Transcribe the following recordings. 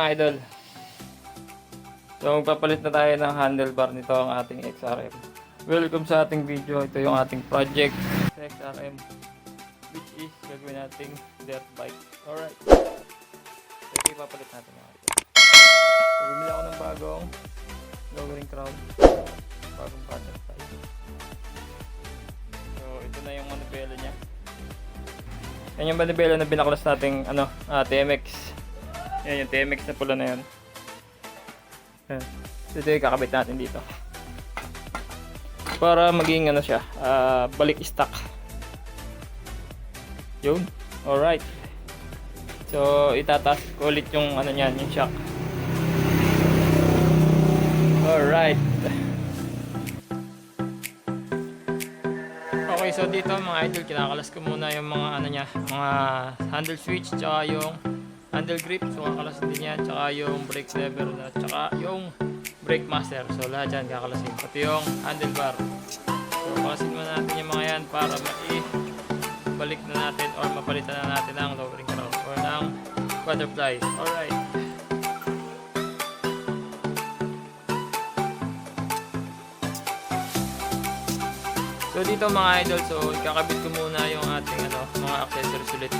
idol. So magpapalit na tayo ng handlebar nito ang ating XRM. Welcome sa ating video. Ito yung ating project sa XRM, which is gagawin nating dirt bike. Alright. So ito ipapalit natin mga idol. So bumili ako ng bagong lowering crown, bagong butterfly. So ito na yung manibela niya. Yan yung manibela na binaklas nating TMX. Yan yung TMX na pula na yun. So ito yung kakabit natin dito para maging siya, balik stock. Yun. Alright. So itataas ko ulit yung niyan, yung shock. Alright. Okay, so dito mga idol, kinakalas ko muna yung mga niya, mga handle switch, tsaka yung handle grip, so kakalasin din yan, tsaka yung brake lever, tsaka yung brake master. So lahat yan kakalasin, pati yung handlebar. So kakalasin muna natin yung mga yan para balik na natin or mapalitan na natin ang lowering crown or ng butterfly. Alright. So dito mga idol, so kakabit ko muna yung ating mga accessories ulit.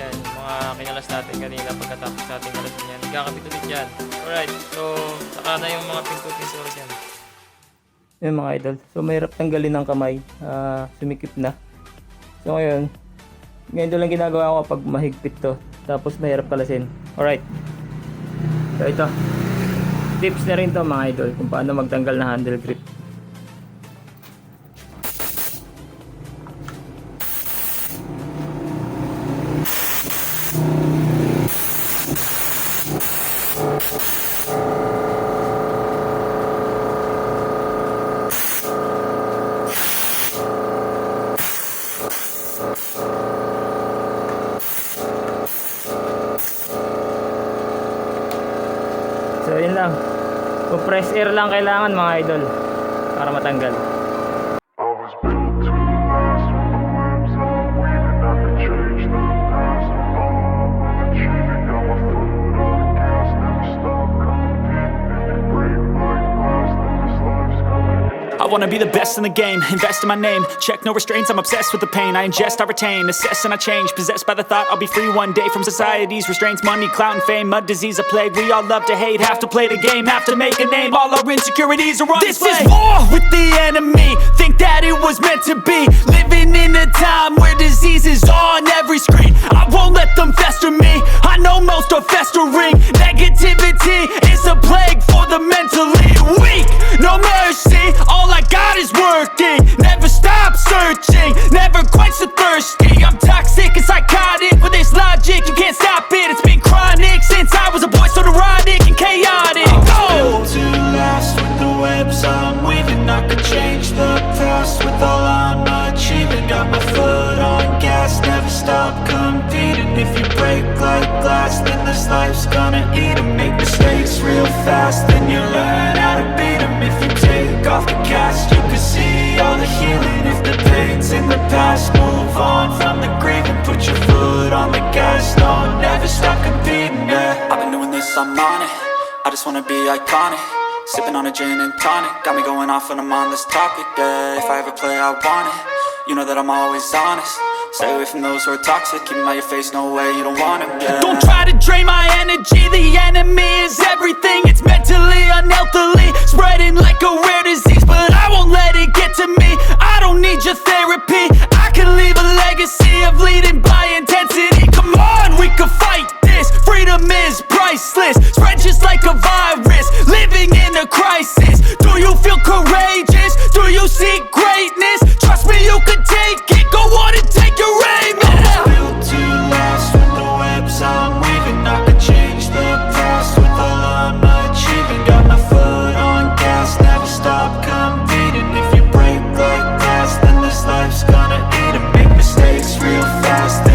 Yan, yung mga kinalas natin kanina pagkatapos natin kalasin yan. Kakabit ulit yan. Alright, so saka na yung mga pinto-pintura dyan. Yan mga idol, so mahirap tanggalin ng kamay, sumikip na. So ngayon lang ginagawa ko pag mahigpit to, tapos mahirap kalasin. Alright, so ito, tips na rin to mga idol kung paano magtanggal na handle grip. So yun lang, press air lang kailangan mga idol para matanggal. I wanna be the best in the game, invest in my name. Check no restraints, I'm obsessed with the pain. I ingest, I retain, assess and I change. Possessed by the thought I'll be free one day from society's restraints. Money, clout and fame, mud, disease, a plague. We all love to hate, have to play the game, have to make a name. All our insecurities are on display. This is war with the enemy, think that it was meant to be. Living in a time where disease is on every screen. I won't let them fester me, I know most are festering. Negativity is a plague for the mentally weak. No mercy, all I got is working. Never stop searching, never quench the thirsty. I'm toxic and psychotic with this logic, you can't stop it. It's been chronic since I was a boy, so neurotic and chaotic. Built to last with the webs I'm weaving. I could change the past with all I'm achieving. Got my foot on gas, never stop competing. If you break like glass, then this life's gonna eat 'em. Make mistakes real fast, then you learn how to beat 'em. If you take off the cast, you can see all the healing. If the pain's in the past, move on from the grave and put your foot on the gas. No, never stop competing, yeah. I've been doing this, I'm on it. I just wanna be iconic. Sipping on a gin and tonic, got me going off when I'm on this topic, yeah. If I ever play, I want it. You know that I'm always honest. Stay away from those who are toxic. Keep them out your face, no way, you don't want it, yeah. Don't try to drain my energy. The enemy is everything. It's mentally, unhealthily spreading like a rare disease, but I won't let it get to me. I don't need your therapy. I can leave a legacy of leading by intensity. Come on, we can fight this. Freedom is priceless. Spread just like a virus. Living in a crisis. Do you feel courageous? Do you seek greatness? Trust me, you can take it. Go on and take your aim. Yeah. Built to last with the webs I'm weaving. I could change the past with all I'm achieving. Got my foot on gas, never stop competing. If you break like glass, then this life's gonna eat 'em. Make mistakes real fast.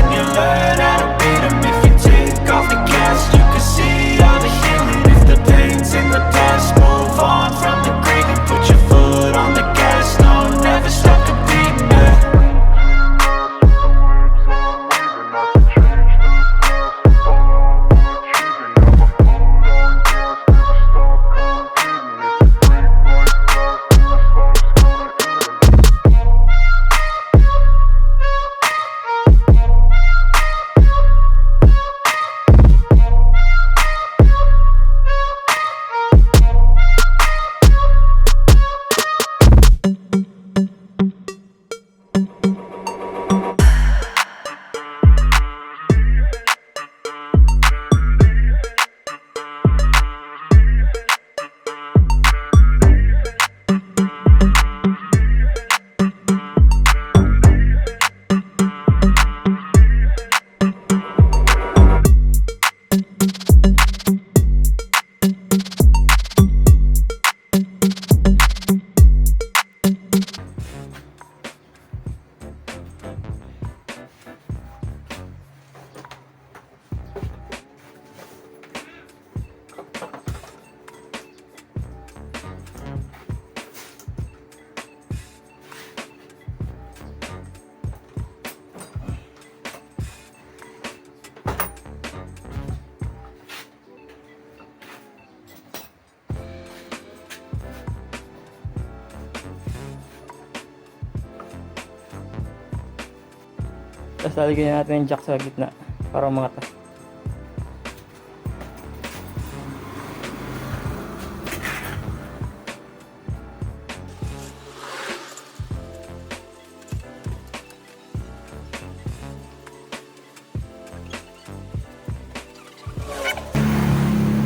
Tapos lalagyan natin yung jack sa gitna para umangat.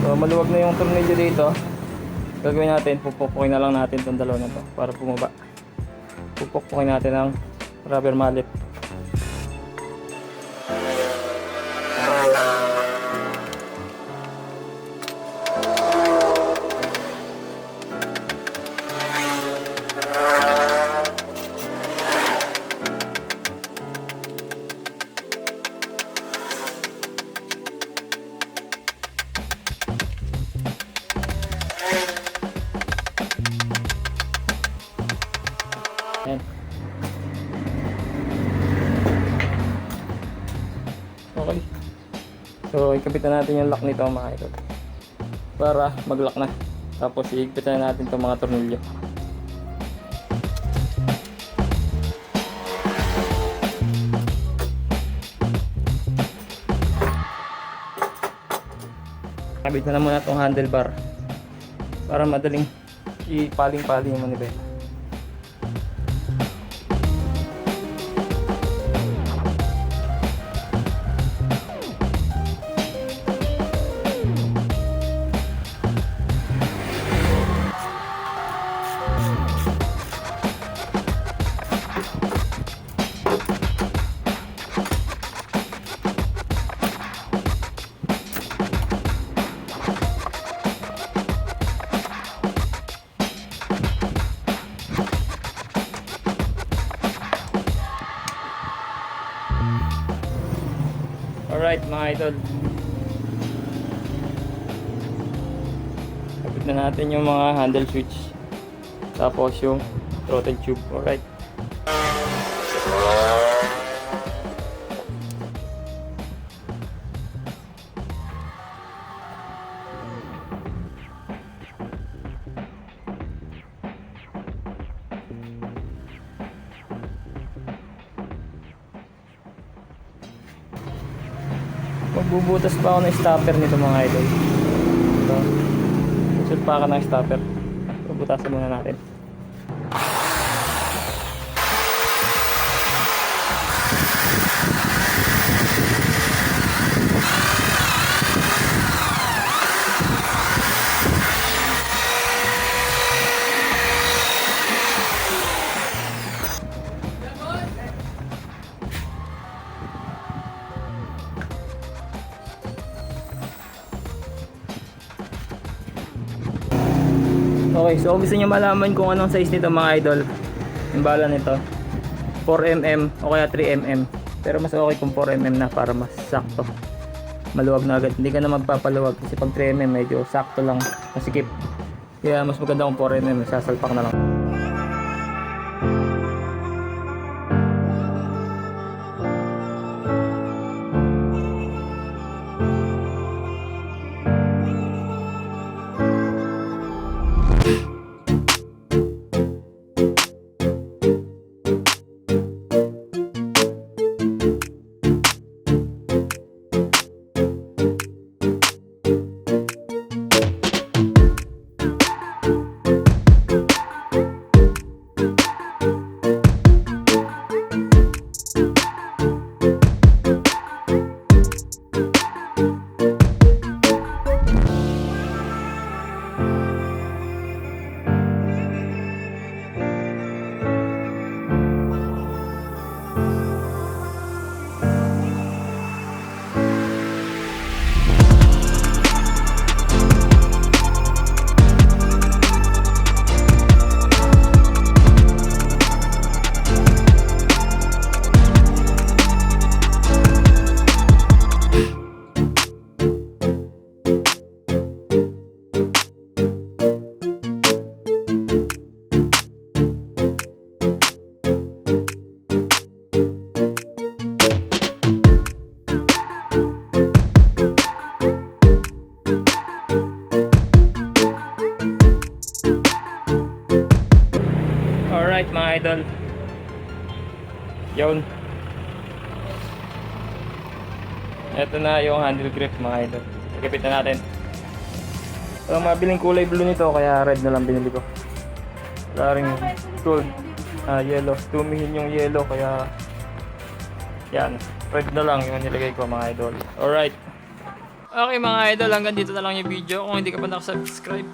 So maluwag na yung tornilyo dito. Gagawin natin, pupukin na lang natin itong dalawa na to para bumaba. Pupukin natin ang rubber mallet. Ayan. Okay. So, ikapitan natin yung lock nito mga idol. Para mag-lock na. Tapos, iigpitan na natin itong mga tornilyo. Kabit na muna itong handlebar. Para madaling ipaling-paling yung manibela. Alright mga idol, kapit na natin yung mga handle switch tapos yung throttle tube. Alright, magbubutas pa ako ng stopper nito mga idol. So, sulpa ka ng stopper. Bubutasan muna natin. Okay, so kung gusto nyo malaman kung anong size nito mga idol, yung bala nito 4mm o kaya 3mm, pero mas okay kung 4mm na para mas sakto, maluwag na agad. Hindi ka na magpapaluwag kasi pag 3mm medyo sakto lang, masikip. Kaya mas maganda kung 4mm, sasalpak na lang. Alright mga idol, yun, Ito na yung handle grip mga idol. Ikipit na natin. Walang mabiling kulay blue nito kaya red na lang binili ko. Wala rin gold, yellow. Tumihin yung yellow kaya yan, red na lang yung nilagay ko mga idol. Alright. Okay mga idol, hanggang dito na lang yung video. Kung hindi ka pa nakasubscribe,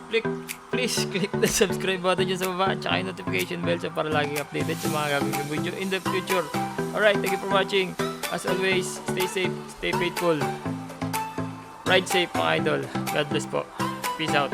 please click the subscribe button dyan sa baba at saka yung notification bell so para lagi updated sa mga gagawin ng video in the future. Alright, thank you for watching. As always, stay safe, stay faithful. Ride safe mga idol. God bless po. Peace out.